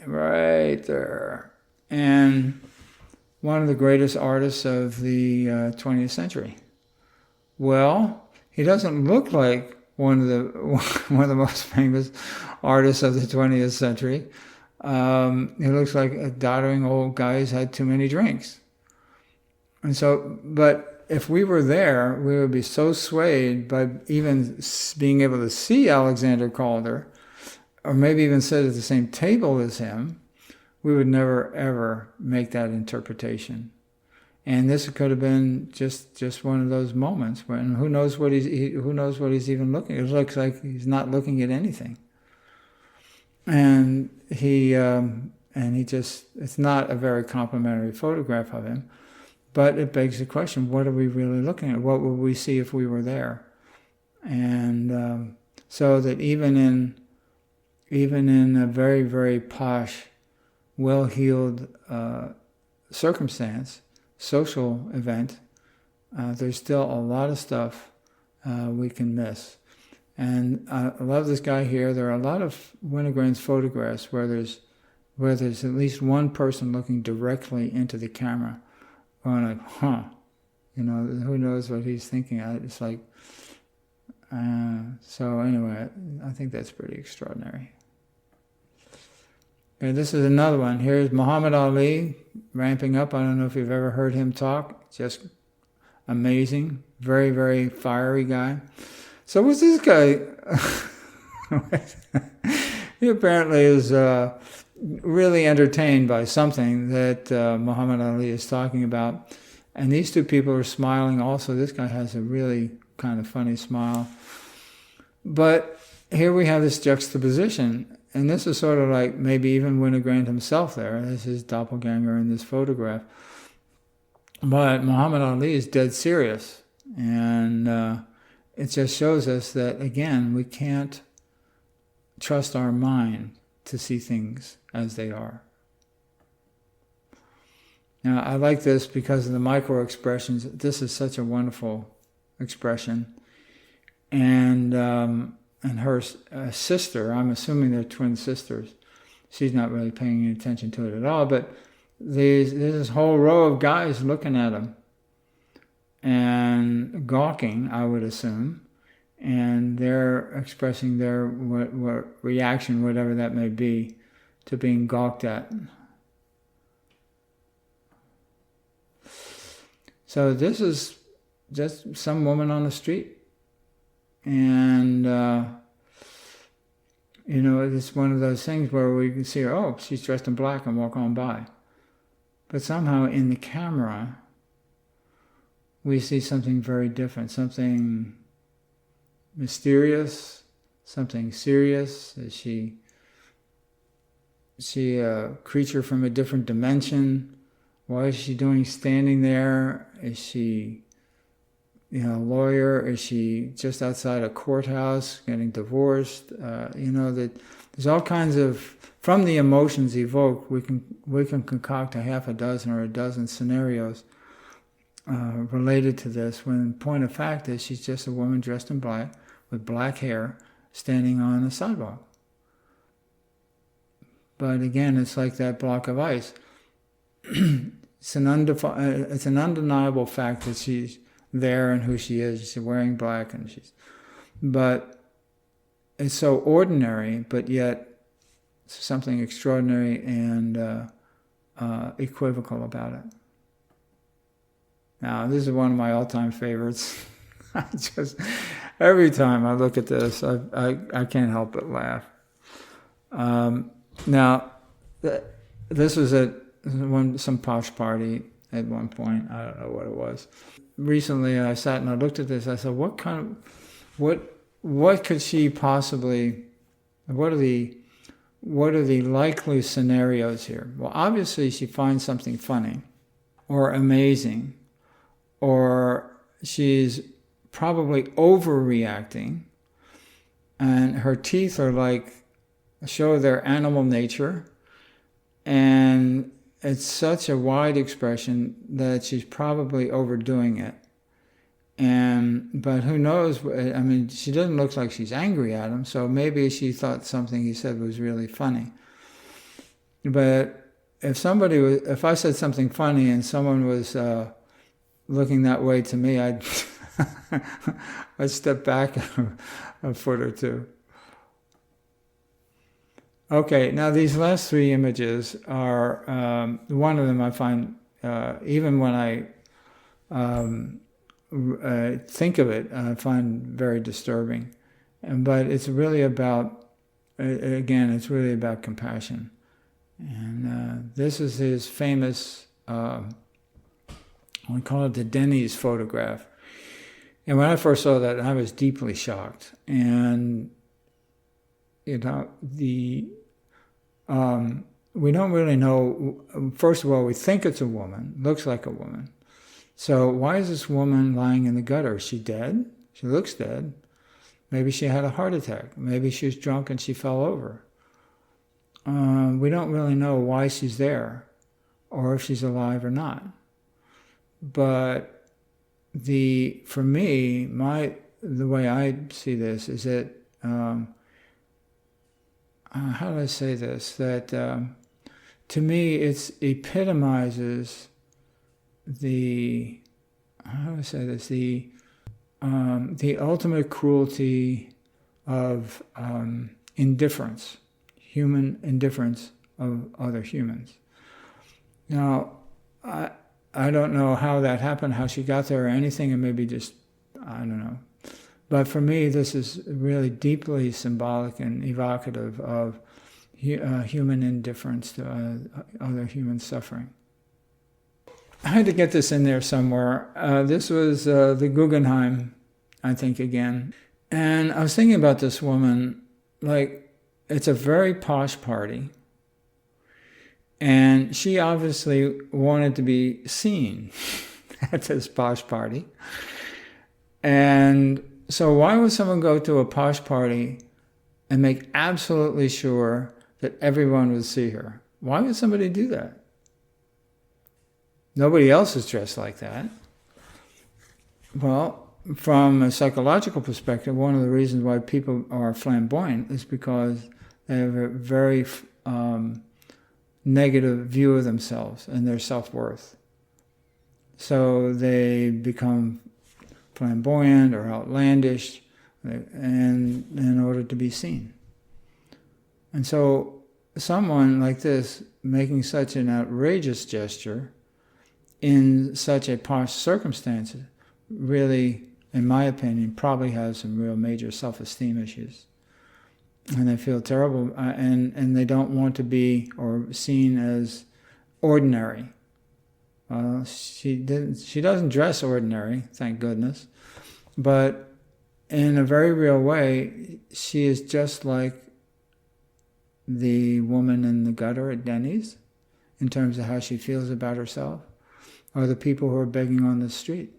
Right there. And one of the greatest artists of the 20th century. Well, he doesn't look like one of the most famous artists of the 20th century. He looks like a doddering old guy who's had too many drinks. And so, but if we were there, we would be so swayed by even being able to see Alexander Calder, or maybe even sit at the same table as him, we would never ever make that interpretation. And this could have been just one of those moments when who knows what he's even looking at. It looks like he's not looking at anything. And he just, it's not a very complimentary photograph of him, but it begs the question, what are we really looking at? What would we see if we were there? And so that even in a very, very posh, well-heeled circumstance, social event, there's still a lot of stuff we can miss. And I love this guy here. There are a lot of Winogrand's photographs where there's at least one person looking directly into the camera, going like, huh, who knows what he's thinking. It's like, so anyway, I think that's pretty extraordinary. Okay, this is another one. Here's Muhammad Ali ramping up. I don't know if you've ever heard him talk. Just amazing. Very, very fiery guy. So what's this guy? He apparently is really entertained by something that Muhammad Ali is talking about. And these two people are smiling also. This guy has a really kind of funny smile. But here we have this juxtaposition. And this is sort of like maybe even Winogrand himself there. This is his doppelganger in this photograph. But Muhammad Ali is dead serious. And it just shows us that, again, we can't trust our mind to see things as they are. Now, I like this because of the micro-expressions. This is such a wonderful expression. And her sister, I'm assuming they're twin sisters. She's not really paying any attention to it at all, but there's this whole row of guys looking at him and gawking, I would assume. and they're expressing their what reaction, whatever that may be, to being gawked at. So this is just some woman on the street, and it's one of those things where we can see her, oh, she's dressed in black, and walk on by. But somehow in the camera, we see something very different, something mysterious, something serious. Is she a creature from a different dimension? What is she doing standing there? Is she, a lawyer? Is she just outside a courthouse getting divorced? That there's all kinds of, from the emotions evoked, we can concoct a half a dozen or a dozen scenarios related to this, when in point of fact is she's just a woman dressed in black with black hair standing on the sidewalk. But again, it's like that block of ice. It's an undeniable fact that she's there and who she is. She's wearing black, but it's so ordinary, but yet something extraordinary and equivocal about it. Now, this is one of my all-time favorites. Every time I look at this, I can't help but laugh. Now, this was at some posh party at one point. I don't know what it was. Recently, I sat and I looked at this. I said, what could she possibly? What are the likely scenarios here? Well, obviously, she finds something funny, or amazing, or she's probably overreacting, and her teeth are show their animal nature, and it's such a wide expression that she's probably overdoing it. But who knows? I mean, she doesn't look like she's angry at him, so maybe she thought something he said was really funny. But if I said something funny and someone was looking that way to me, I'd step back a foot or two. Okay, now these last three images are, one of them I find, even when I think of it, I find very disturbing. But it's really about, it's really about compassion. And this is his famous, we call it the Denny's photograph. And when I first saw that, I was deeply shocked. And, we don't really know. First of all, we think it's a woman, looks like a woman. So why is this woman lying in the gutter? Is she dead? She looks dead. Maybe she had a heart attack. Maybe she was drunk and she fell over. We don't really know why she's there, or if she's alive or not. But for me, the way I see this is that, how do I say this? That to me, it epitomizes the ultimate cruelty of indifference, human indifference of other humans. Now, I don't know how that happened, how she got there or anything, and maybe just, I don't know. But for me, this is really deeply symbolic and evocative of human indifference to other human suffering. I had to get this in there somewhere. This was the Guggenheim, I think, again. And I was thinking about this woman, it's a very posh party. And she obviously wanted to be seen at this posh party. And so why would someone go to a posh party and make absolutely sure that everyone would see her? Why would somebody do that? Nobody else is dressed like that. Well, from a psychological perspective, one of the reasons why people are flamboyant is because they have a very negative view of themselves and their self-worth. So they become flamboyant or outlandish and in order to be seen. And so someone like this making such an outrageous gesture in such a posh circumstance really, in my opinion, probably has some real major self-esteem issues. And they feel terrible, and they don't want to be or seen as ordinary. She doesn't dress ordinary, thank goodness, but in a very real way, she is just like the woman in the gutter at Denny's in terms of how she feels about herself, or the people who are begging on the street.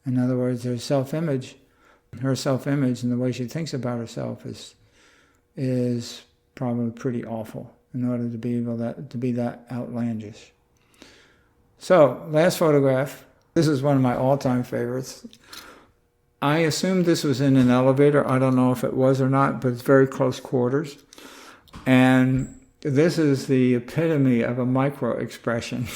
In other words, her self-image and the way she thinks about herself is probably pretty awful in order to be able to be that outlandish. So, last photograph. This is one of my all-time favorites. I assumed this was in an elevator. I don't know if it was or not, but it's very close quarters. And this is the epitome of a micro-expression.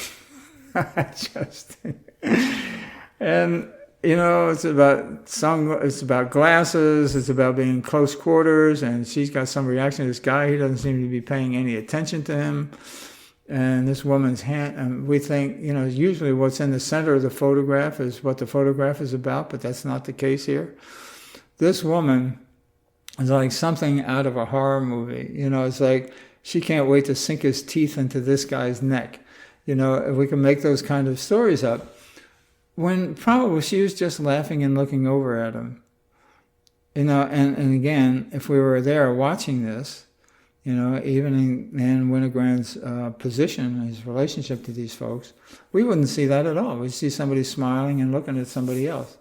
And you know, it's about glasses, it's about being in close quarters, and she's got some reaction to this guy. He doesn't seem to be paying any attention to him. And this woman's hand, and we think, you know, usually what's in the center of the photograph is what the photograph is about, but that's not the case here. This woman is like something out of a horror movie. You know, it's like she can't wait to sink his teeth into this guy's neck. You know, if we can make those kind of stories up. When probably she was just laughing and looking over at him. You know, and again, if we were there watching this, you know, even in Winogrand's position, his relationship to these folks, we wouldn't see that at all. We'd see somebody smiling and looking at somebody else.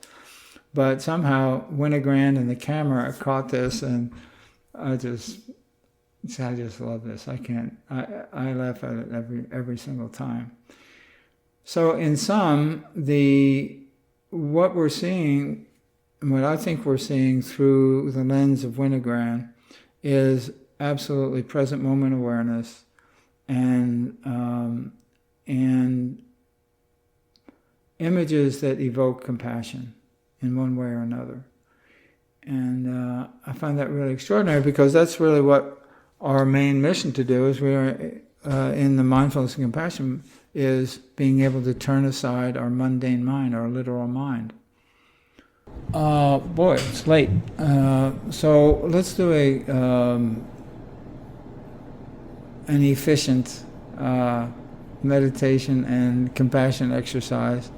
But somehow Winogrand and the camera caught this, and I just love this. I laugh at it every single time. So in sum, what we're seeing, what I think we're seeing through the lens of Winogrand is absolutely present moment awareness and images that evoke compassion in one way or another. And I find that really extraordinary, because that's really what our main mission to do is we are in the mindfulness and compassion is being able to turn aside our mundane mind, our literal mind. Boy, it's late. So let's do an efficient meditation and compassion exercise,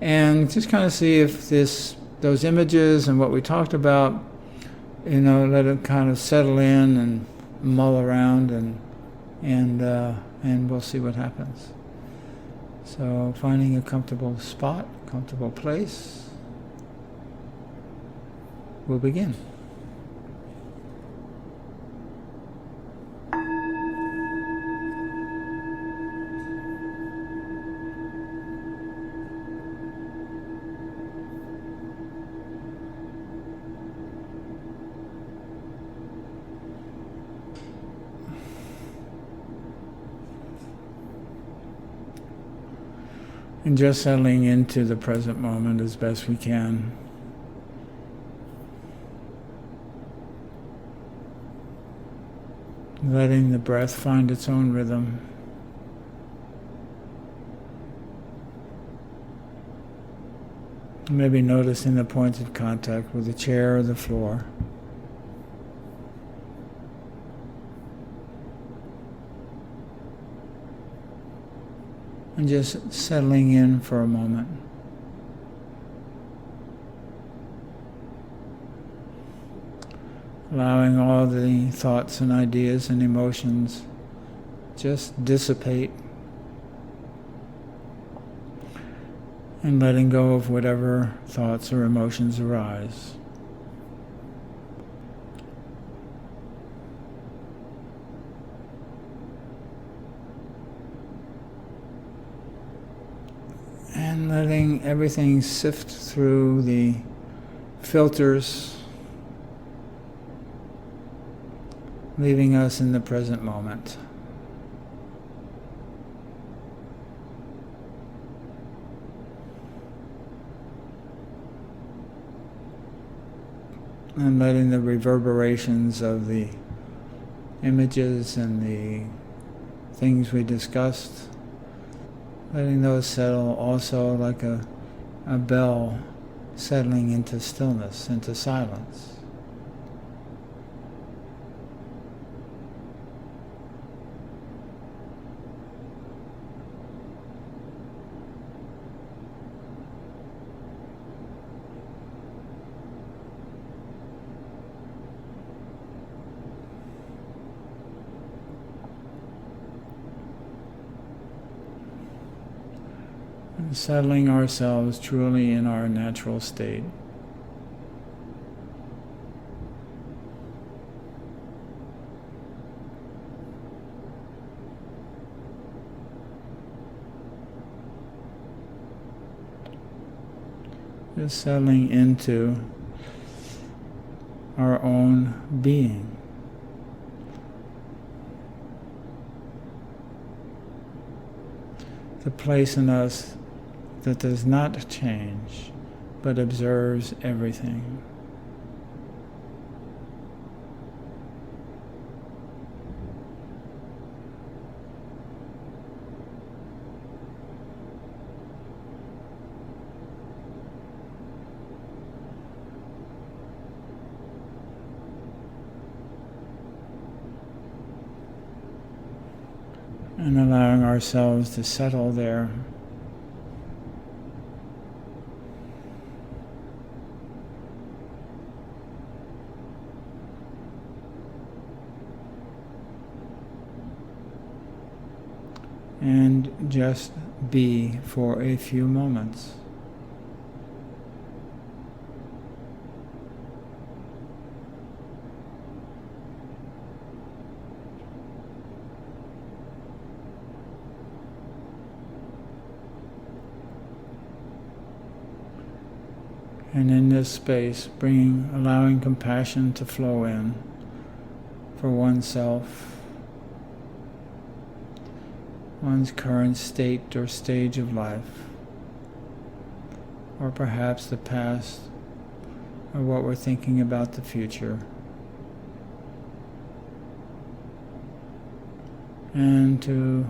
and just kind of see if those images and what we talked about, you know, let it kind of settle in and mull around, and we'll see what happens. So finding a comfortable spot, comfortable place, we'll begin. And just settling into the present moment as best we can. Letting the breath find its own rhythm. Maybe noticing the points of contact with the chair or the floor. And just settling in for a moment. Allowing all the thoughts and ideas and emotions just dissipate. And letting go of whatever thoughts or emotions arise. And letting everything sift through the filters, leaving us in the present moment. and letting the reverberations of the images and the things we discussed, letting those settle also like a bell settling into stillness, into silence. And settling ourselves truly in our natural state. Just settling into our own being. The place in us that does not change, but observes everything. And allowing ourselves to settle there. And just be for a few moments. And in this space, allowing compassion to flow in for oneself, one's current state or stage of life, or perhaps the past, or what we're thinking about the future. And to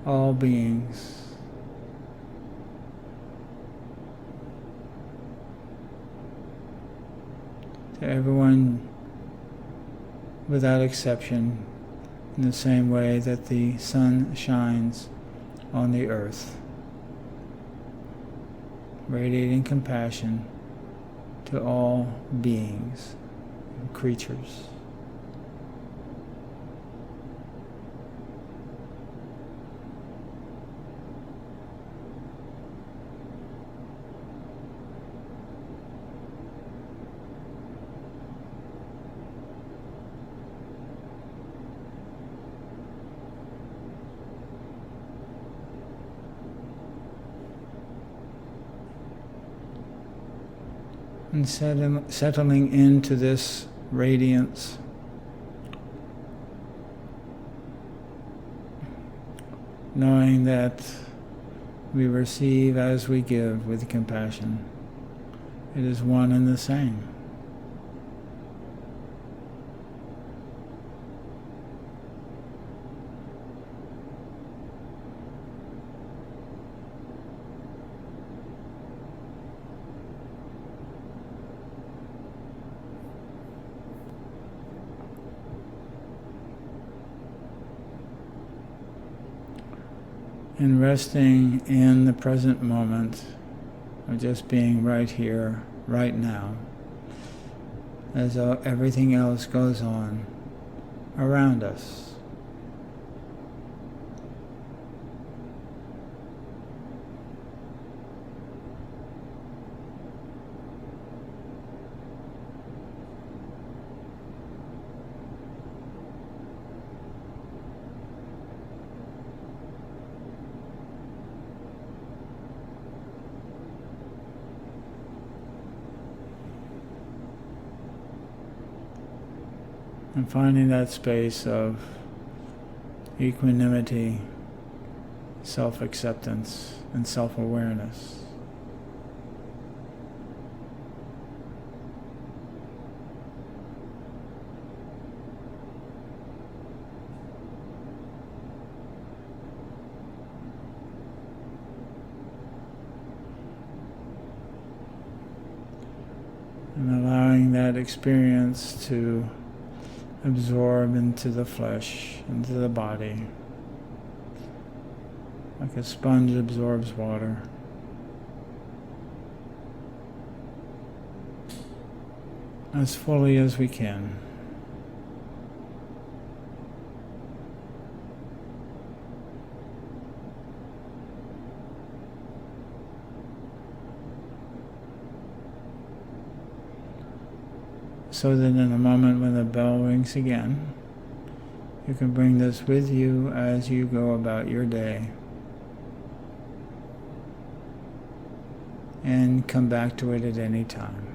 all beings. To everyone without exception, in the same way that the sun shines on the earth, radiating compassion to all beings and creatures. And settling into this radiance, knowing that we receive as we give with compassion. It is one and the same. And resting in the present moment of just being right here, right now, as everything else goes on around us. And finding that space of equanimity, self-acceptance, and self-awareness. experience to absorb into the flesh, into the body, like a sponge absorbs water. As fully as we can. So that in a moment when the bell rings again, you can bring this with you as you go about your day. And come back to it at any time.